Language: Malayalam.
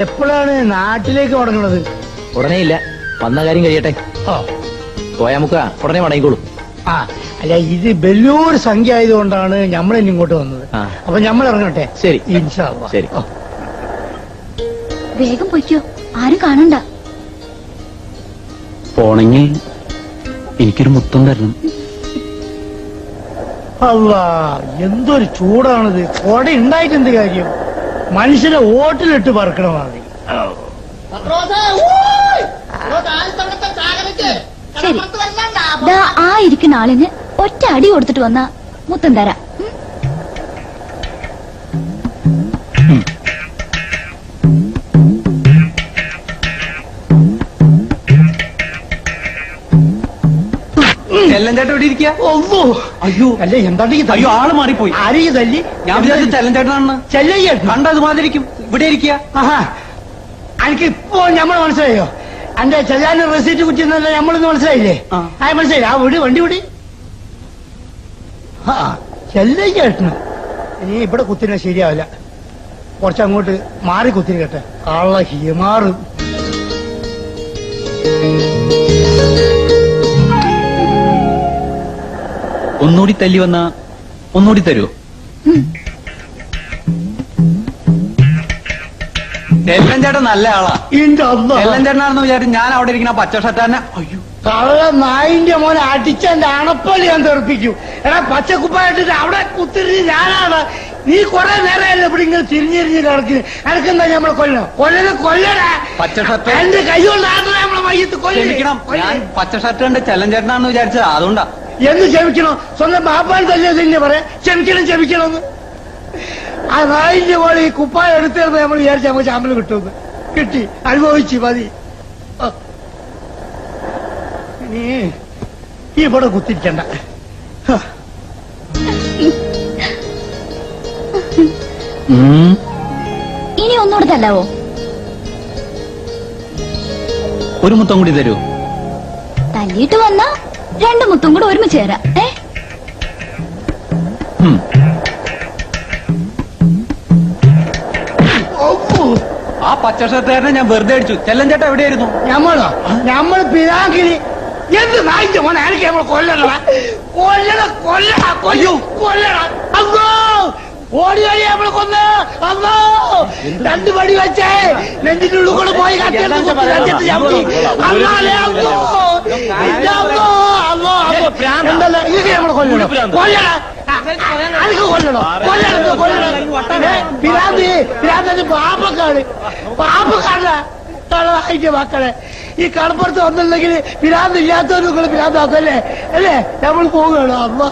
എപ്പോഴാണ് നാട്ടിലേക്ക് മടങ്ങുന്നത്? ഉടനെ ഇല്ല, വന്ന കാര്യം കഴിയട്ടെ. ഓ പോയാ മുക്ക ഉടനെ മടങ്ങിക്കോളൂ. ആ അല്ല, ഇത് വലിയൊരു സംഖ്യ ആയതുകൊണ്ടാണ് നമ്മൾ ഇനി ഇങ്ങോട്ട് വന്നത്. ആ. അപ്പൊ നമ്മൾ ഇറങ്ങട്ടെ. ശരി. ഇൻഷാ അല്ലാ. ശരി. ഓ. വേഗം പൊയ്ക്കോ, ആരും കാണണ്ട. പോണെങ്കിൽ എനിക്കൊരു മുത്തം തരണം. അല്ലാ, എന്തൊരു ചൂടാണിത്. കൊട ഉണ്ടായിട്ട് എന്ത് കാര്യം? മനുഷ്യനെ ഓട്ടിലിട്ട് പറക്കണമാണ്. ശരി, ദാ ആ ഇരിക്കുന്ന ആളിന് ഒറ്റ അടി കൊടുത്തിട്ട് വന്നാ മുത്തം തരാം. ചെല്ലഞ്ചേട്ടൻ ഇവിടെ ഇരിക്കുക. ഒന്നോ അയ്യോ അല്ലേ, എന്താ അയ്യോ, ആള് മാറിപ്പോയി. ആരെയും തല്ലി? ഞാൻ വിചാരിച്ചു ചെല്ലഞ്ചേട്ടനാണെന്ന്. ചെല്ലയ്യ കണ്ട അതുമാതിരിക്കും. ഇവിടെ ഇരിക്കുക. ആഹാ, എനിക്ക് ഇപ്പോ നമ്മൾ മനസ്സിലായോ? എന്റെ ചെല്ലാൻ റെസീറ്റ് കുറ്റിന്നല്ല നമ്മളിന്ന് മനസ്സിലായില്ലേ? ആ. മനസ്സിലായില്ല. ആ വിടി, വണ്ടി വിടി. ആ ചെല്ലയ്യേട്ടന് ഇനി ഇവിടെ കുത്തിനെ ശരിയാവില്ല. കുറച്ചങ്ങോട്ട് മാറി കുത്തിരിക്കട്ടെ. കള്ള ഹിമാറ്. ഒന്നുകൂടി തല്ലി വന്ന ഒന്നുകൂടി തരുമോ? ചെല്ലഞ്ചേട്ടൻ നല്ല ആളാ. ഇന്റെ അമ്മ, ചെല്ലഞ്ചേട്ടനാണെന്ന് വിചാരിച്ചു ഞാൻ അവിടെ ഇരിക്കുന്ന പച്ച ഷർട്ടാനെ. അയ്യോ, കള്ള നായിന്റെ മോനെ അടിച്ചെന്റെ അണപ്പള്ളി ഞാൻ തെറിപ്പിക്കും. എടാ, പച്ചക്കുപ്പായിട്ടിട്ട് അവിടെ കുത്തിരിഞ്ഞ് ഞാനാണ്. നീ കുറെ നേരമല്ലേ ഇവിടെ ഇങ്ങനെ തിരിഞ്ഞിരിഞ്ഞ് കിടക്കുന്നു. എനക്കെന്താ നമ്മളെ കൊല്ലടാ. പച്ച ഷർട്ട് എന്റെ കൈ കൊണ്ടാണ് നമ്മളെ മയ്യത്ത് ക്ഷമിക്കണം. ഞാൻ പച്ച ഷർട്ട് കണ്ട് ചെല്ലഞ്ചേട്ടനാണെന്ന് വിചാരിച്ചത്, അതുകൊണ്ടാ. എന്ന് ക്ഷമിക്കണോ? സ്വന്തം ബാപ്പാൻ തന്നെ തന്നെ പറയാം ക്ഷമിക്കണമെന്ന്. ആ നായിന്റെ പോലെ ഈ കുപ്പായ എടുത്തിരുന്ന് നമ്മൾ വിചാരിച്ച നമുക്ക് ശമ്പളം കിട്ടുമെന്ന്. കിട്ടി, അനുഭവിച്ചു, മതി. നീ ഇവിടെ കുത്തിരിക്കണ്ട. ഇനി ഒന്നുകൂടെ തല്ലാവോ? ഒരു മുത്തം കൂടി തരുമോ? തല്ലിയിട്ട് വന്നാ രണ്ടു മുത്തും കൂടെ ഒരുമിച്ച് തരാം. ആ പച്ച ഷർട്ടുകാരനെ ഞാൻ വെറുതെ അടിച്ചു. ചെല്ലഞ്ചേട്ടൻ എവിടെയായിരുന്നു? നമ്മൾ പിതാങ്കിരി എന്ത് നായിന്റെ മോനെ എനിക്ക് നമ്മൾ കൊല്ലണ. അന്നോ ഓടി വഴി നമ്മൾ കൊന്ന്. അന്നോ രണ്ടു പടി വെച്ചേ നെഞ്ചിന്റെ ഉള്ളിൽ കൂടെ പോയി പാപ്പക്കാരനായിട്ട് മക്കളെ. ഈ കടപ്പുറത്ത് വന്നില്ലെങ്കിൽ പിരാന്ത് ഇല്ലാത്തവരും പിരാന്താക്കല്ലേ അല്ലേ? നമ്മൾ പോവുകയാണ്. അമ്മ